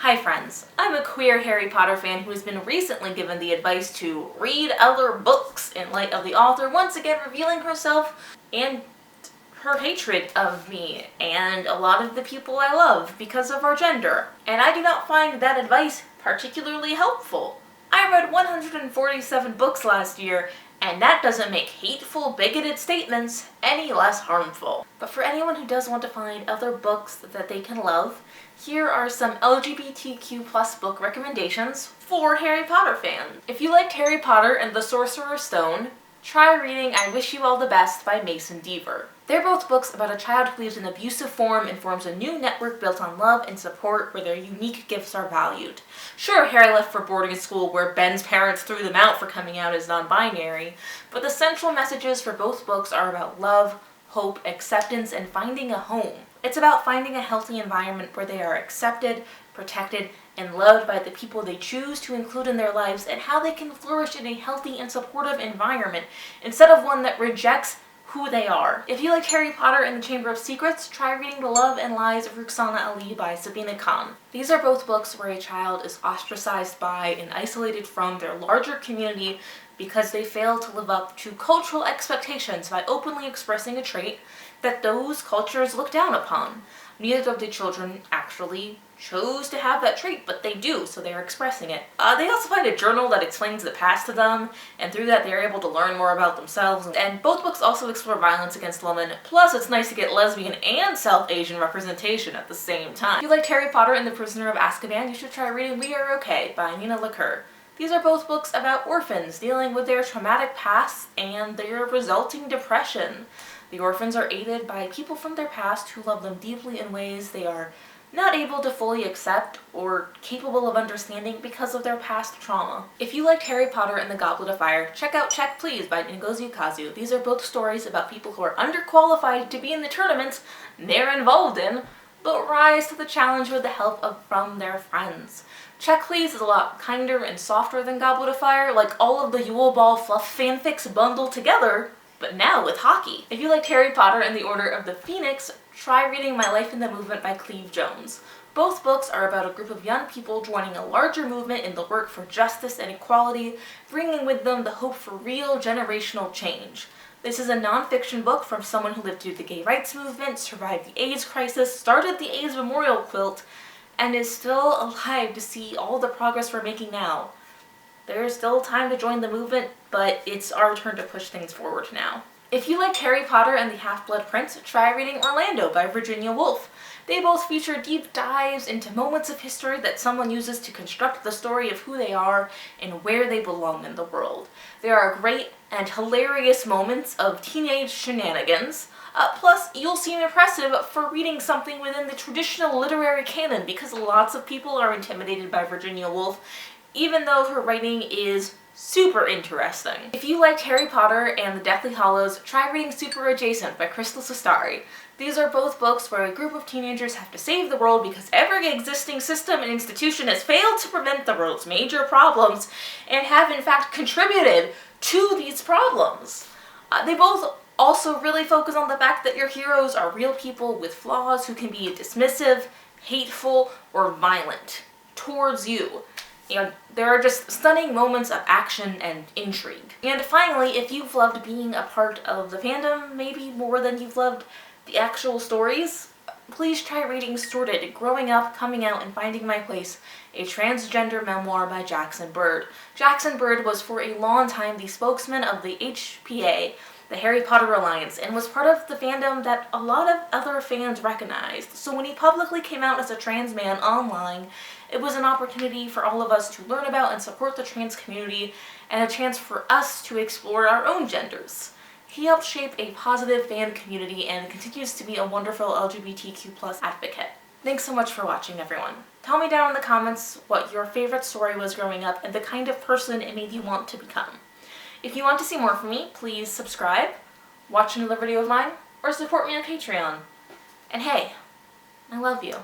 Hi friends, I'm a queer Harry Potter fan who has been recently given the advice to read other books in light of the author once again revealing herself and her hatred of me and a lot of the people I love because of our gender. And I do not find that advice particularly helpful. I read 147 books last year, and that doesn't make hateful, bigoted statements any less harmful. But for anyone who does want to find other books that they can love, here are some LGBTQ+ book recommendations for Harry Potter fans. If you liked Harry Potter and the Sorcerer's Stone, try reading I Wish You All the Best by Mason Deaver. They're both books about a child who leaves an abusive form and forms a new network built on love and support where their unique gifts are valued. Sure, Harry left for boarding school where Ben's parents threw them out for coming out as non-binary, but the central messages for both books are about love, hope, acceptance, and finding a home. It's about finding a healthy environment where they are accepted, protected, and loved by the people they choose to include in their lives, and how they can flourish in a healthy and supportive environment instead of one that rejects who they are. If you liked Harry Potter and the Chamber of Secrets, try reading The Love and Lies of Ruksana Ali by Sabina Khan. These are both books where a child is ostracized by and isolated from their larger community because they fail to live up to cultural expectations by openly expressing a trait that those cultures look down upon. Neither of the children actually chose to have that trait, but they do, so they're expressing it. They also find a journal that explains the past to them, and through that they're able to learn more about themselves. And both books also explore violence against women, plus it's nice to get lesbian and South Asian representation at the same time. If you liked Harry Potter and the Prisoner of Azkaban, you should try reading We Are Okay by Nina LaCour. These are both books about orphans dealing with their traumatic pasts and their resulting depression. The orphans are aided by people from their past who love them deeply in ways they are not able to fully accept or capable of understanding because of their past trauma. If you liked Harry Potter and the Goblet of Fire, check out Check Please by Ngozi Ukazu. These are both stories about people who are underqualified to be in the tournaments they're involved in, but rise to the challenge with the help from their friends. Check Please is a lot kinder and softer than Goblet of Fire, like all of the Yule Ball fluff fanfics bundled together, but now with hockey. If you liked Harry Potter and the Order of the Phoenix, try reading My Life in the Movement by Cleve Jones. Both books are about a group of young people joining a larger movement in the work for justice and equality, bringing with them the hope for real generational change. This is a non-fiction book from someone who lived through the gay rights movement, survived the AIDS crisis, started the AIDS memorial quilt, and is still alive to see all the progress we're making now. There's still time to join the movement, but it's our turn to push things forward now. If you liked Harry Potter and the Half-Blood Prince, try reading Orlando by Virginia Woolf. They both feature deep dives into moments of history that someone uses to construct the story of who they are and where they belong in the world. There are great and hilarious moments of teenage shenanigans. Plus, you'll seem impressive for reading something within the traditional literary canon because lots of people are intimidated by Virginia Woolf, even though her writing is super interesting. If you liked Harry Potter and the Deathly Hallows, try reading Super Adjacent by Crystal Sestari. These are both books where a group of teenagers have to save the world because every existing system and institution has failed to prevent the world's major problems and have in fact contributed to these problems. They both also really focus on the fact that your heroes are real people with flaws who can be dismissive, hateful, or violent towards you. And there are just stunning moments of action and intrigue. And finally, if you've loved being a part of the fandom, maybe more than you've loved the actual stories, please try reading Sorted: Growing Up, Coming Out, and Finding My Place, a transgender memoir by Jackson Bird. Jackson Bird was for a long time the spokesman of the HPA, the Harry Potter Alliance, and was part of the fandom that a lot of other fans recognized. So when he publicly came out as a trans man online, it was an opportunity for all of us to learn about and support the trans community, and a chance for us to explore our own genders. He helped shape a positive fan community and continues to be a wonderful LGBTQ+ advocate. Thanks so much for watching, everyone. Tell me down in the comments what your favorite story was growing up and the kind of person it made you want to become. If you want to see more from me, please subscribe, watch another video of mine, or support me on Patreon. And hey, I love you.